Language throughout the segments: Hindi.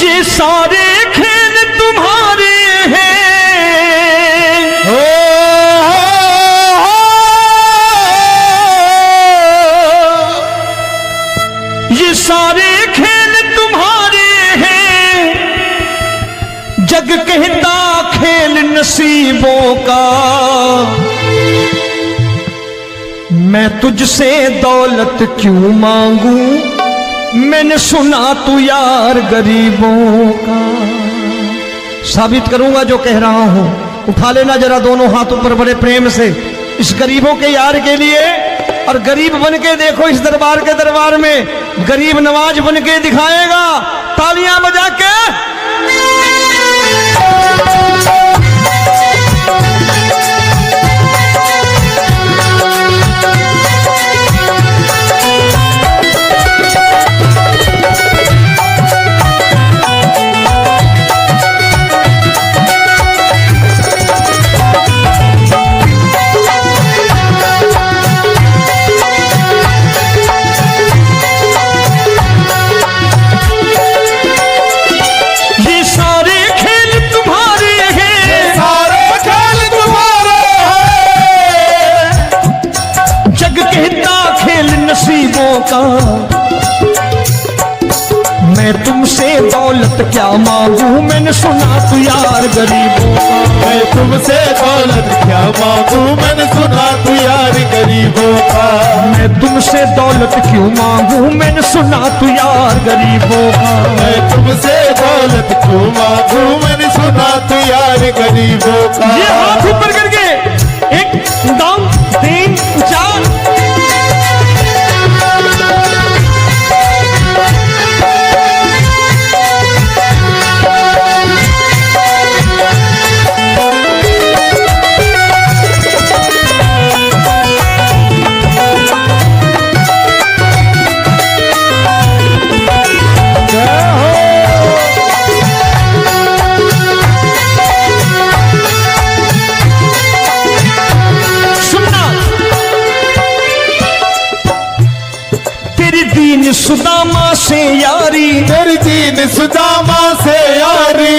ये सारे खेल तुम्हारे हैं, ये सारे खेल तुम्हारे हैं, जग कहता खेल नसीबों का। मैं तुझसे दौलत क्यों मांगू, मैंने सुना तू यार गरीबों का। साबित करूंगा जो कह रहा हूं। उठा लेना जरा दोनों हाथों पर बड़े प्रेम से इस गरीबों के यार के लिए, और गरीब बन के देखो इस दरबार के दरबार में गरीब नवाज बन के दिखाएगा, तालियां बजा के। का मैं तुमसे दौलत क्या मांगू, मैंने सुना तू यार गरीबों का। मैं तुमसे दौलत क्या मांगू, मैंने सुना तू यार गरीबों का। मैं तुमसे दौलत क्यों मांगू, मैंने सुना तू यार गरीबों का। मैं तुमसे दौलत क्यों मांगू, मैंने सुना तू यार गरीबों का। ये हाथ ऊपर करके 1 2 3 4 सुदामा से यारी, तेरी दीन सुदामा से यारी।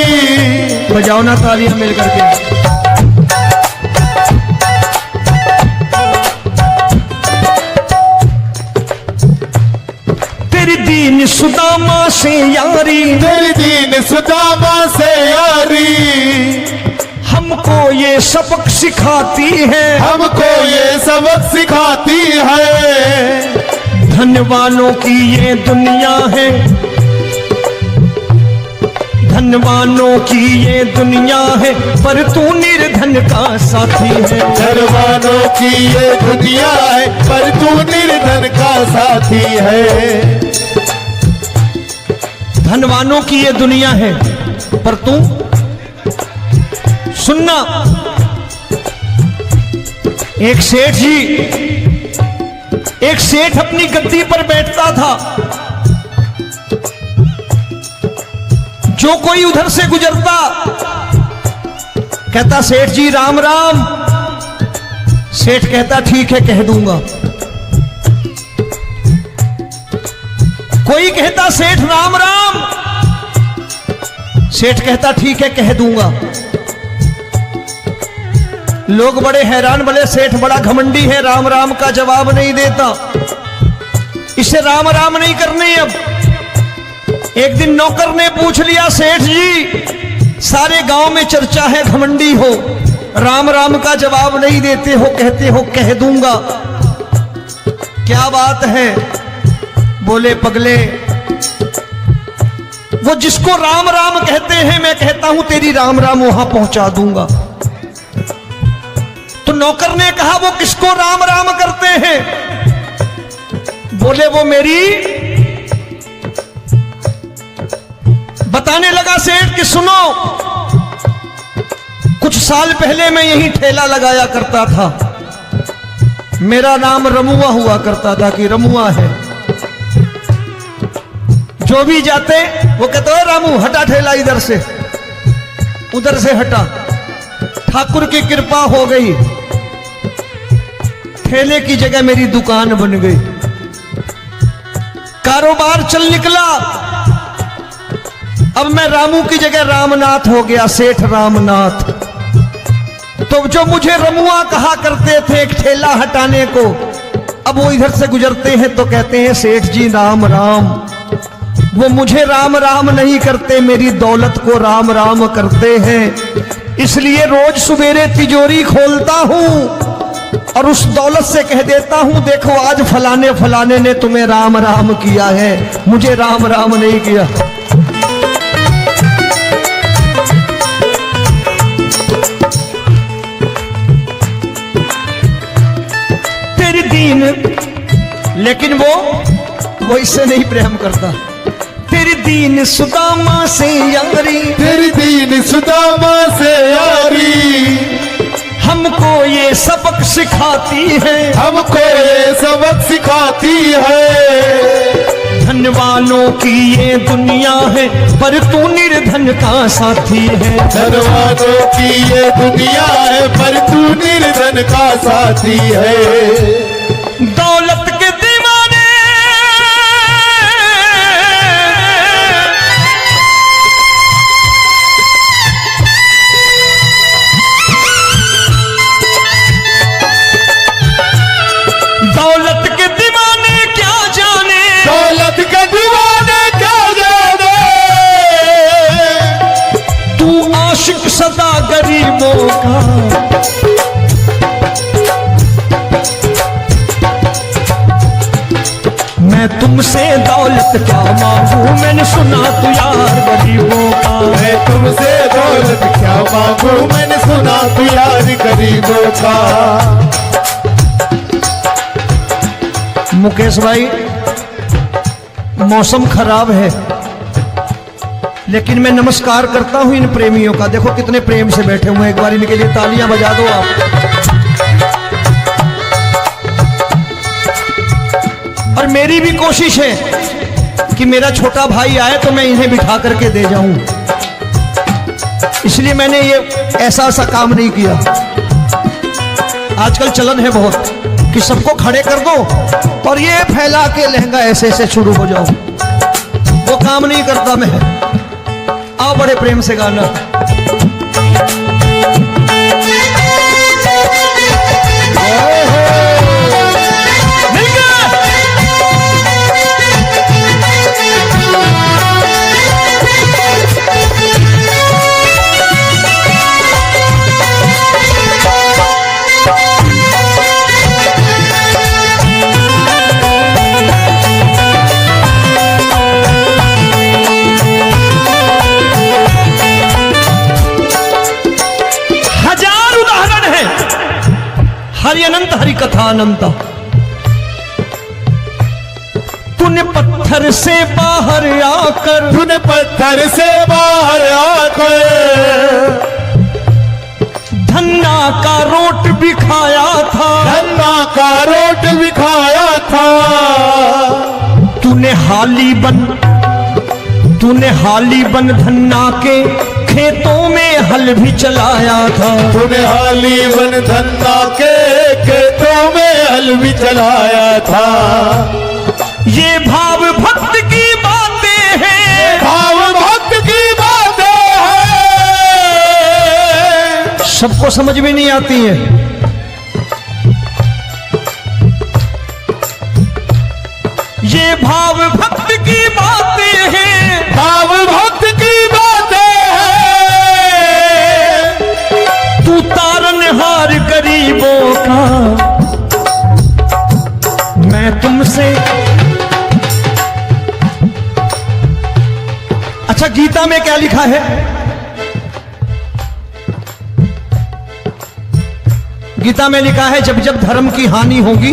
बजाओ ना तालियां मिल करके। तेरी दीन सुदामा से यारी, तेरी दीन सुदामा से यारी। हमको ये सबक सिखाती है, हमको ये सबक सिखाती है। धनवानों की ये दुनिया है, धनवानों की ये दुनिया है, पर तू निर्धन का साथी है। धनवानों की ये दुनिया है, पर तू निर्धन का साथी है। धनवानों की ये दुनिया है, पर तू सुनना। एक सेठ जी, एक सेठ अपनी गद्दी पर बैठता था। जो कोई उधर से गुजरता कहता सेठ जी राम राम। सेठ कहता ठीक है कह दूंगा। कोई कहता सेठ राम राम। सेठ कहता ठीक है कह दूंगा। लोग बड़े हैरान, बोले सेठ बड़ा घमंडी है, राम राम का जवाब नहीं देता, इसे राम राम नहीं करने। अब एक दिन नौकर ने पूछ लिया, सेठ जी सारे गांव में चर्चा है घमंडी हो, राम राम का जवाब नहीं देते हो, कहते हो कह दूंगा, क्या बात है? बोले पगले, वो जिसको राम राम कहते हैं मैं कहता हूं तेरी राम राम वहां पहुंचा दूंगा। तो नौकर ने कहा वो किसको राम राम करते हैं? बोले वो मेरी। बताने लगा सेठ कि सुनो, कुछ साल पहले मैं यहीं ठेला लगाया करता था, मेरा नाम रमुआ हुआ करता था कि रमुआ है। जो भी जाते वो कहते हो रामू हटा ठेला इधर से, उधर से हटा। ठाकुर की कृपा हो गई, ठेले की जगह मेरी दुकान बन गई, कारोबार चल निकला। अब मैं रामू की जगह रामनाथ हो गया, सेठ रामनाथ। तो जो मुझे रमुआ कहा करते थे एक ठेला हटाने को, अब वो इधर से गुजरते हैं तो कहते हैं सेठ जी राम राम। वो मुझे राम राम नहीं करते, मेरी दौलत को राम राम करते हैं। इसलिए रोज सवेरे तिजोरी खोलता हूं और उस दौलत से कह देता हूं, देखो आज फलाने फलाने ने तुम्हें राम राम किया है, मुझे राम राम नहीं किया। तेरी दीन, लेकिन वो इससे नहीं प्रेम करता। तेरी दीन सुदामा से यारी, तेरी दीन सुदामा से यारी, हमको ये सबक सिखाती है, हमको ये सबक सिखाती है। धन वालों की ये दुनिया है, पर तू निर्धन का साथी है। धन वालों की ये दुनिया है, पर तू निर्धन का साथी है। दौलत के दीवाने दौलत के दीवाने क्या जाने, दौलत के दीवाने क्या जाने, तू आशिक सदा गरीबों का। मैं तुमसे दौलत क्या मांगू, मैंने सुना तू यार गरीबों का। मैं तुमसे दौलत क्या मांगू, मैंने सुना तू यार गरीबों का। मुकेश भाई, मौसम खराब है, लेकिन मैं नमस्कार करता हूं इन प्रेमियों का। देखो कितने प्रेम से बैठे हुए हैं, एक बार इनके लिए तालियां बजा दो आप। और मेरी भी कोशिश है कि मेरा छोटा भाई आए तो मैं इन्हें बिठा करके दे जाऊं, इसलिए मैंने ये ऐसा काम नहीं किया। आजकल चलन है बहुत कि सबको खड़े कर दो और ये फैला के लहंगा ऐसे ऐसे शुरू हो जाओ, वो काम नहीं करता मैं। आओ बड़े प्रेम से गाना। हरि अनंत हरि कथा अनंत। तूने पत्थर से बाहर आकर, तूने पत्थर से बाहर आकर धन्ना का रोट भी खाया था, धन्ना का रोट भी खाया था। तूने हाली बन धन्ना के खेतों में हल भी चलाया था। तूने हाली बन धन्ना के खेतों में हल भी चलाया था। ये भाव भक्त की बातें हैं, भाव भक्त की बातें हैं, सबको समझ में नहीं आती है। ये भाव भक्त की बातें हैं, भाव भक्त की बातें हैं। तू तारनहार गरीबों का, मैं तुमसे। अच्छा, गीता में क्या लिखा है? गीता में लिखा है जब जब धर्म की हानि होगी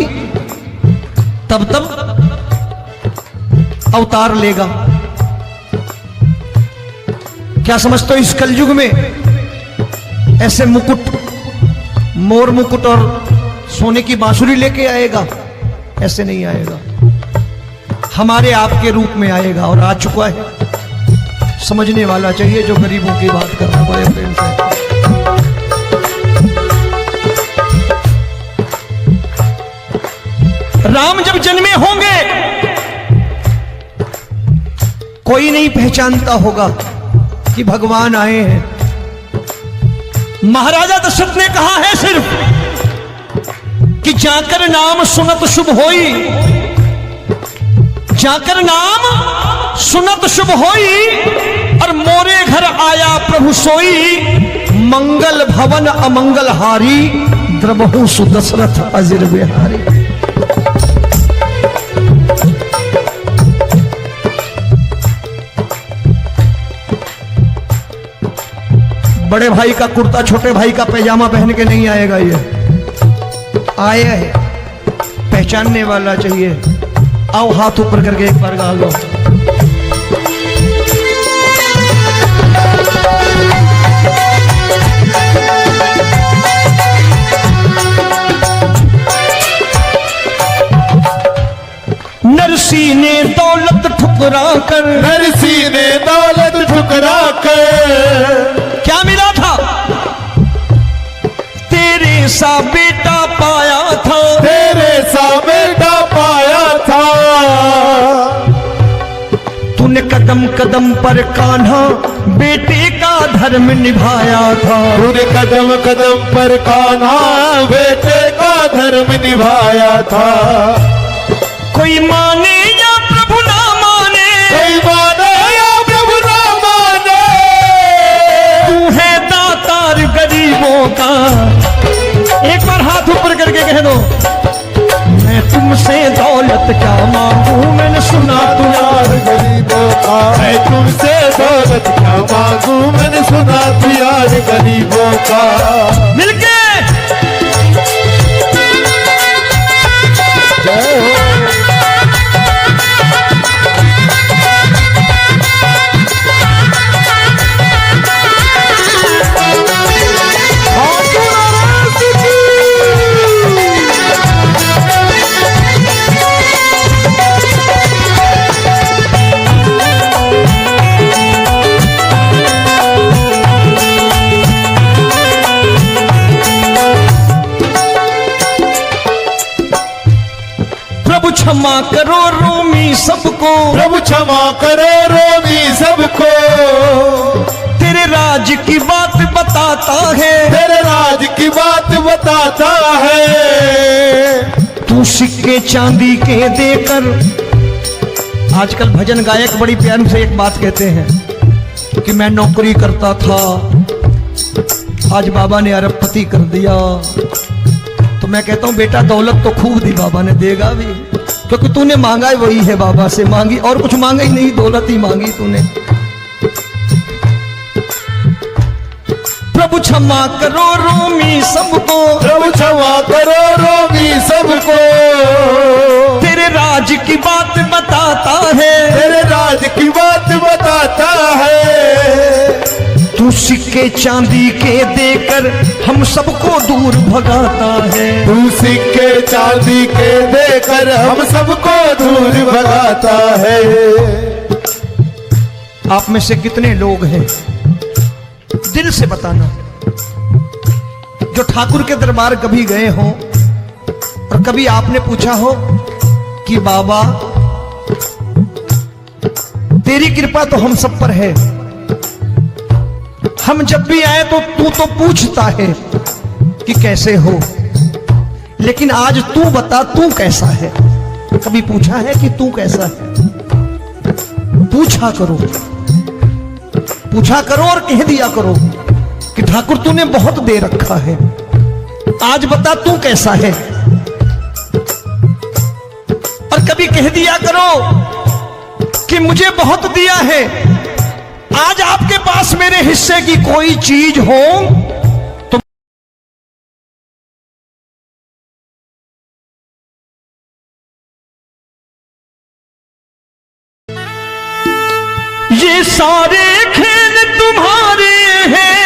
तब तब अवतार लेगा। क्या समझते हो, इस कलयुग में ऐसे मुकुट, मोर मुकुट और सोने की बांसुरी लेके आएगा? ऐसे नहीं आएगा, हमारे आपके रूप में आएगा और आ चुका है। समझने वाला चाहिए जो गरीबों की बात कर रहा है बड़े प्रेम से। राम जब जन्मे होंगे कोई नहीं पहचानता होगा, कि भगवान आए हैं। महाराजा दशरथ ने कहा है सिर्फ कि जाकर नाम सुनत शुभ होई, जाकर नाम सुनत शुभ होई, और मोरे घर आया प्रभु सोई, मंगल भवन अमंगल हारी, द्रबहु सुदशरथ अजिर बिहारी। बड़े भाई का कुर्ता छोटे भाई का पैजामा पहन के नहीं आएगा, ये आया है पहचानने वाला चाहिए। आओ हाथ ऊपर करके एक बार गा लो। नरसी ने दौलत ठुकरा कर, नरसी ने दौलत ठुकरा कर, क्या मिला था? तेरे सा बेटा पाया था, तेरे सा बेटा पाया था। तूने कदम कदम पर कान्हा बेटे का धर्म निभाया था, तूने कदम कदम पर कान्हा बेटे का धर्म निभाया था। कोई माने या प्रभु ना माने, कोई माने या प्रभु ना माने, तू है दातार गरीबों का। एक बार हाथ ऊपर करके कह दो, मैं तुमसे दौलत क्या मांगू, मैंने सुना तू यार गरीबों का। मैं तुमसे दौलत क्या मांगू, मैंने सुना तू यार गरीबों का। मिलके जय हो। क्षमा करो रोमी सबको, प्रभु क्षमा करो रोमी सबको। तेरे राज की बात बताता है, तेरे राज की बात बताता है। तू सिक्के चांदी के देकर, आजकल भजन गायक बड़ी प्यार से एक बात कहते हैं कि मैं नौकरी करता था, आज बाबा ने अरबपति कर दिया। तो मैं कहता हूं बेटा दौलत तो खूब दी बाबा ने, देगा भी, क्योंकि तूने मांगा वही है बाबा से, मांगी और कुछ मांगा ही नहीं, दौलत ही मांगी तूने। प्रभु क्षमा करो रोमी सबको, प्रभु क्षमा करो रोमी सबको। तेरे राज की बात बताता है, तेरे राज की बात बताता है। तू सिक्के चांदी के देकर हम सबको दूर भगाता है, तू सिक्के चांदी के देकर हम सबको दूर भगाता है। आप में से कितने लोग हैं, दिल से बताना, जो ठाकुर के दरबार कभी गए हो और कभी आपने पूछा हो कि बाबा तेरी कृपा तो हम सब पर है, हम जब भी आए तो तू तो पूछता है कि कैसे हो, लेकिन आज तू बता तू कैसा है। कभी पूछा है कि तू कैसा है? पूछा करो, पूछा करो और कह दिया करो कि ठाकुर तूने बहुत दे रखा है, आज बता तू कैसा है। और कभी कह दिया करो कि मुझे बहुत दिया है, आज आपके पास मेरे हिस्से की कोई चीज हो तो ये सारे खेल तुम्हारे हैं,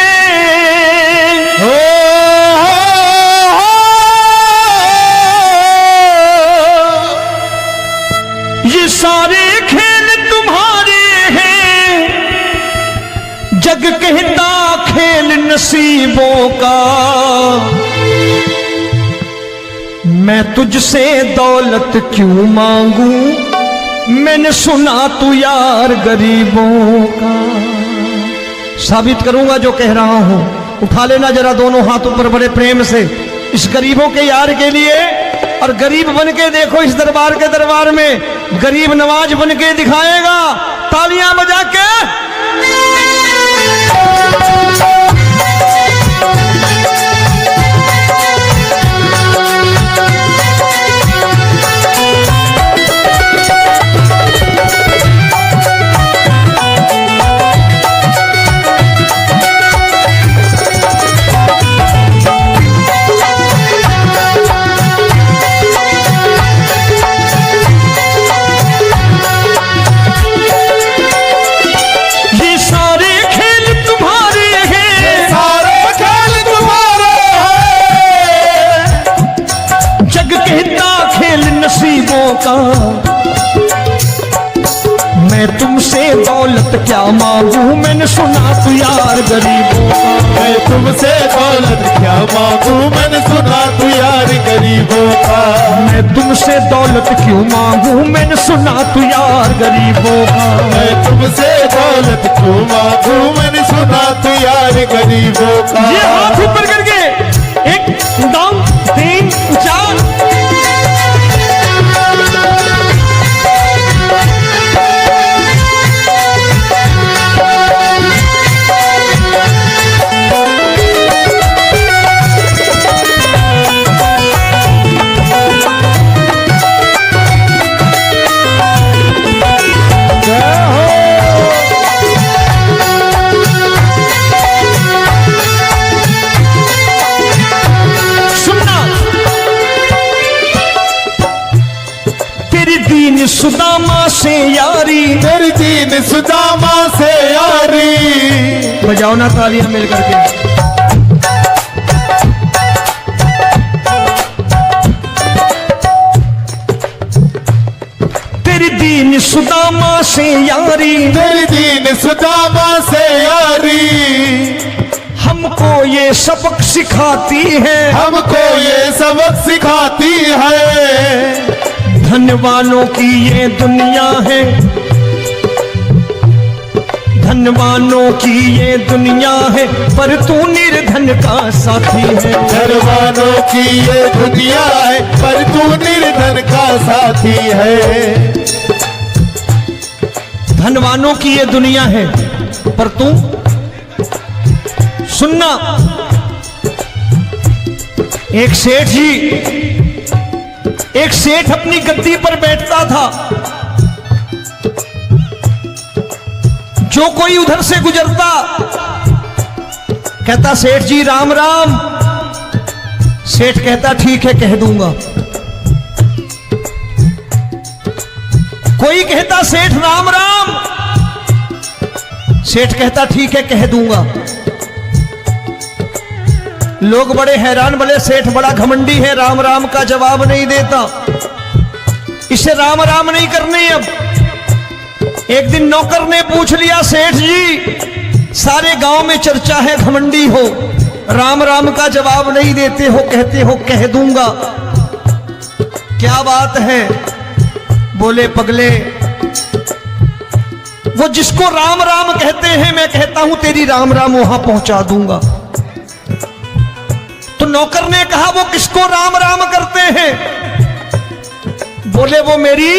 ये सारे खेल तुम्हारे हैं, जग कहता खेल नसीबों का। मैं तुझसे दौलत क्यों मांगू, मैंने सुना तू यार गरीबों का। साबित करूंगा जो कह रहा हूं। उठा लेना जरा दोनों हाथ ऊपर बड़े प्रेम से इस गरीबों के यार के लिए। और गरीब बन के देखो इस दरबार में गरीब नवाज बन के दिखाएगा, तालियां बजा के। का मैं तुमसे दौलत क्या मांगू, मैंने सुना तू यार गरीबों का। मैं तुमसे दौलत क्या मांगू, मैंने सुना तू यार गरीबों का। मैं तुमसे दौलत क्यों मांगू, मैंने सुना तू यार गरीबों का। मैं तुमसे दौलत क्यों मांगू, मैंने सुना तू यार गरीबों का। ये हाथ ऊपर करके 1 2 3 4 सुदामा से यारी, तेरी दीन सुदामा से यारी। बजाओ ना तालियां मिल करके। तेरी दीन सुदामा से यारी, तेरी दीन सुदामा से यारी। हमको ये सबक सिखाती है, हमको ये सबक सिखाती है। धनवानों की ये दुनिया है, धनवानों की ये दुनिया है, पर तू निर्धन का साथी है। धनवानों की ये दुनिया है, पर तू निर्धन का साथी है। धनवानों की ये दुनिया है, पर तू सुनना। एक सेठ अपनी गद्दी पर बैठता था। जो कोई उधर से गुजरता कहता सेठ जी राम राम। सेठ कहता ठीक है कह दूंगा। कोई कहता सेठ राम राम। सेठ कहता ठीक है कह दूंगा। लोग बड़े हैरान, बोले सेठ बड़ा घमंडी है, राम राम का जवाब नहीं देता, इसे राम राम नहीं करने। अब एक दिन नौकर ने पूछ लिया सेठ जी सारे गांव में चर्चा है घमंडी हो, राम राम का जवाब नहीं देते हो, कहते हो कह दूंगा, क्या बात है? बोले पगले वो जिसको राम राम कहते हैं मैं कहता हूं तेरी राम राम वहां पहुंचा दूंगा। तो नौकर ने कहा वो किसको राम राम करते हैं? बोले वो मेरी।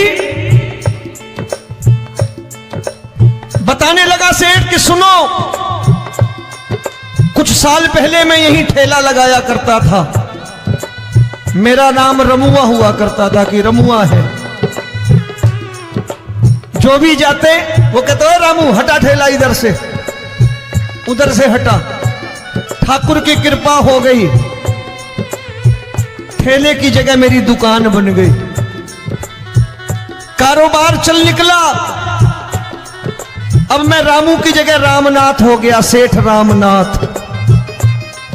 बताने लगा सेठ कि सुनो, कुछ साल पहले मैं यही ठेला लगाया करता था, मेरा नाम रमुआ हुआ करता था कि रमुआ है। जो भी जाते वो कहते हो रामू हटा ठेला इधर से, उधर से हटा। ठाकुर की कृपा हो गई, ठेले की जगह मेरी दुकान बन गई, कारोबार चल निकला। अब मैं रामू की जगह रामनाथ हो गया, सेठ रामनाथ।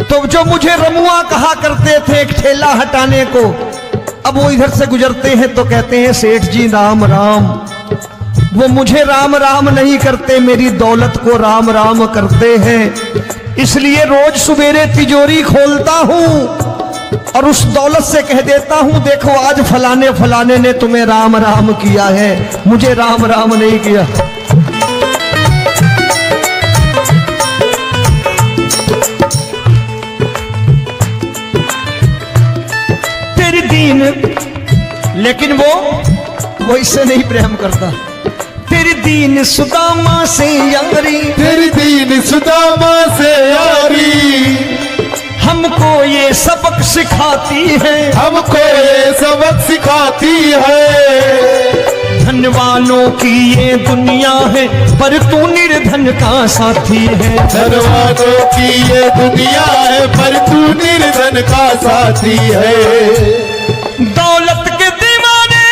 तो जो मुझे रमुआ कहा करते थे एक ठेला हटाने को, अब वो इधर से गुजरते हैं तो कहते हैं सेठ जी राम राम। वो मुझे राम राम नहीं करते, मेरी दौलत को राम राम करते हैं। इसलिए रोज सवेरे तिजोरी खोलता हूं और उस दौलत से कह देता हूं देखो आज फलाने फलाने ने तुम्हें राम राम किया है, मुझे राम राम नहीं किया। लेकिन वो इससे नहीं प्रेम करता। तेरी दीन सुदामा से यारी, तेरी दीन सुदामा से यारी हमको ये सबक सिखाती है, हमको ये सबक सिखाती है। धन वालों की ये दुनिया है पर तू निर्धन का साथी है। धन वालों की ये दुनिया है पर तू निर्धन का साथी है। दौलत के दीवाने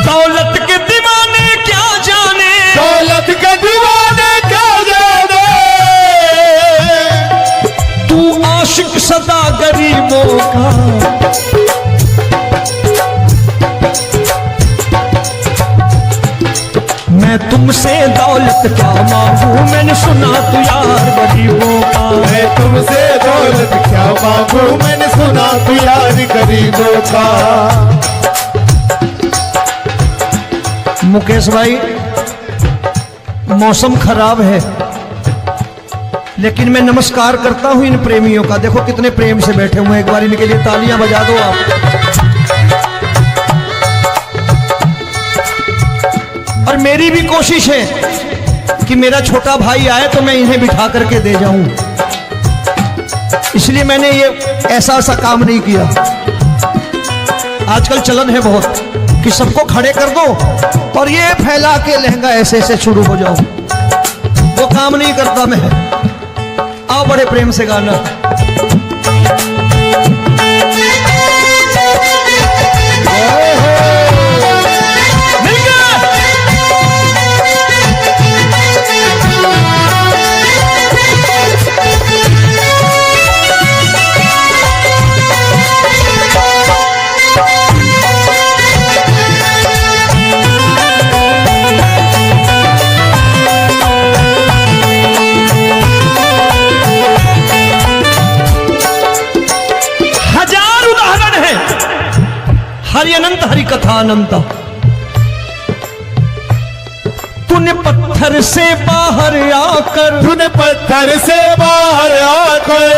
दौलत के दीवाने क्या जाने, दौलत के दीवाने क्या जाने। तू आशिक सदा गरीबों का। मैं तुमसे दौलत क्या मांगू, मैंने सुना तू यार गरीबों का। मैं तुमसे दौलत क्या मांगू, मैंने सुना तू यार गरीबों का। मुकेश भाई, मौसम खराब है लेकिन मैं नमस्कार करता हूं इन प्रेमियों का। देखो कितने प्रेम से बैठे हुए हैं, एक बार इनके लिए तालियां बजा दो आप। और मेरी भी कोशिश है कि मेरा छोटा भाई आए तो मैं इन्हें बिठा करके दे जाऊं, इसलिए मैंने ये ऐसा काम नहीं किया। आजकल चलन है बहुत कि सबको खड़े कर दो और ये फैला के लहंगा ऐसे ऐसे शुरू हो जाओ, वो काम नहीं करता मैं। आओ बड़े प्रेम से गाना। मिल गया। हरि अनंत हरि कथा अनंत। तूने पत्थर से बाहर आकर, तूने पत्थर से बाहर आकर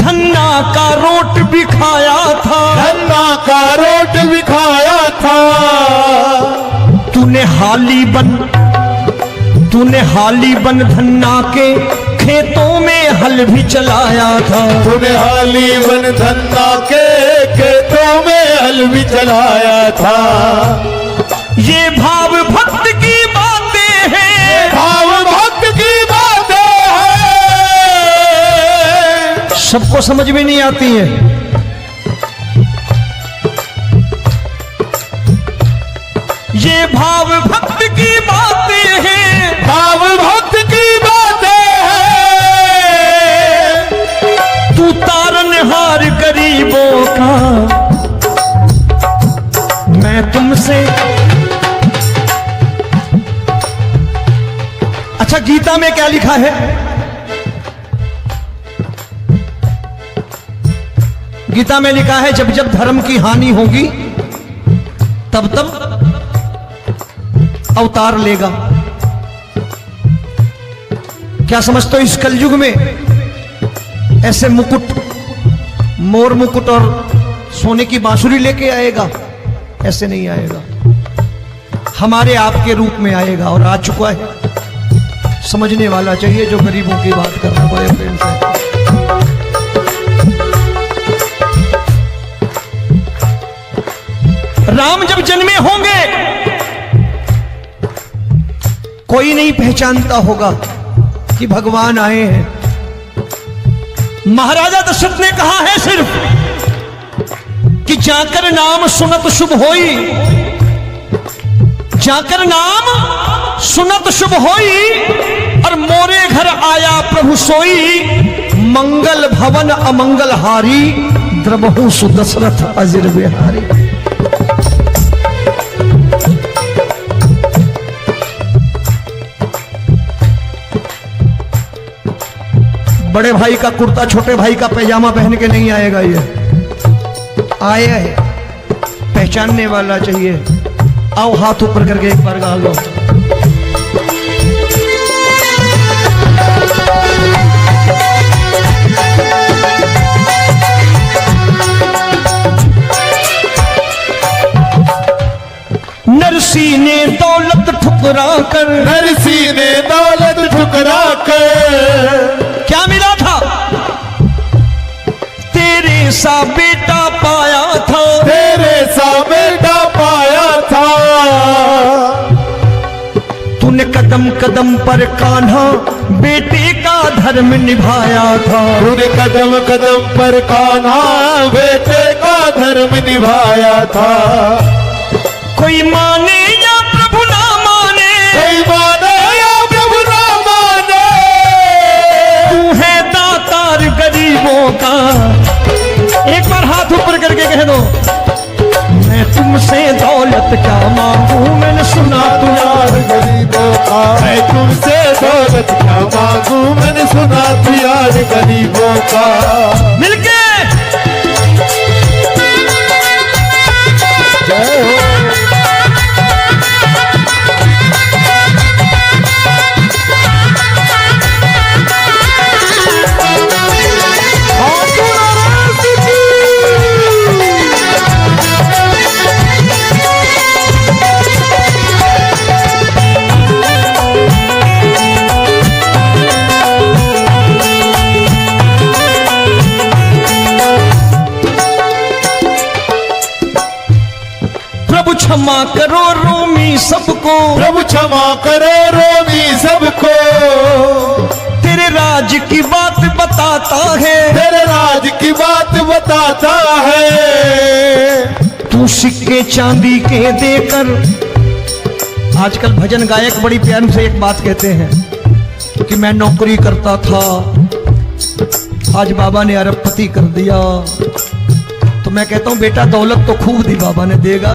धन्ना का रोट भी खाया था, धन्ना का रोट भी खाया था। तूने हाली बन धन्ना के खेतों में हल भी चलाया था। तूने हाली बन धन्ना के खेतों में हल भी चलाया था। ये भाव भक्त की बातें हैं, भाव भक्त की बातें हैं। सबको समझ में नहीं आती है। ये भाव भक्त की बातें हैं, भाव भक्त की बातें हैं। तू तारनहार गरीबों का। मैं तुमसे। अच्छा, गीता में क्या लिखा है? गीता में लिखा है जब जब धर्म की हानि होगी तब तब अवतार लेगा। क्या समझते हो, इस कलयुग में ऐसे मुकुट, मोर मुकुट और सोने की बांसुरी लेके आएगा? ऐसे नहीं आएगा, हमारे आपके रूप में आएगा और आ चुका है। समझने वाला चाहिए जो गरीबों की बात कर रहा है बड़े प्रेम से। राम जब जन्मे होंगे कोई नहीं पहचानता होगा कि भगवान आए हैं। महाराजा दशरथ ने कहा है सिर्फ कि जाकर नाम सुनत शुभ होई, जाकर नाम सुनत शुभ होई और मोरे घर आया प्रभु सोई। मंगल भवन अमंगल हारी, द्रबहु सुदशरथ अजिर बिहारी। बड़े भाई का कुर्ता छोटे भाई का पैजामा पहन के नहीं आएगा, ये आया है, पहचानने वाला चाहिए। आओ हाथ ऊपर करके एक बार गा लो। नरसी ने दौलत ठुकरा कर, नरसी ने दौलत ठुकरा कर क्या मिला था? तेरे सा बेटा पाया था, तेरे सा बेटा पाया था। तूने कदम कदम पर कान्हा बेटे का धर्म निभाया था। तूने कदम कदम पर कान्हा बेटे का धर्म निभाया था। कोई माने या प्रभु ना माने, कोई माने या प्रभु ना माने, तू है दातार गरीबों का। एक बार हाथ ऊपर करके कह दो, मैं तुमसे दौलत क्या मांगू, मैंने सुना तू यार गरीबों का। मैं तुमसे दौलत क्या मांगू, मैंने सुना तू यार गरीबों का। मिलके जय हो। प्रभु क्षमा करो रोमी सबको, प्रभु क्षमा करो रोमी सबको। तेरे राज की बात बताता है, तेरे राज की बात बताता है। तू सिक्के चांदी के देकर। आजकल भजन गायक बड़ी प्यार से एक बात कहते हैं कि मैं नौकरी करता था, आज बाबा ने अरबपति कर दिया। तो मैं कहता हूं बेटा दौलत तो खूब दी बाबा ने, देगा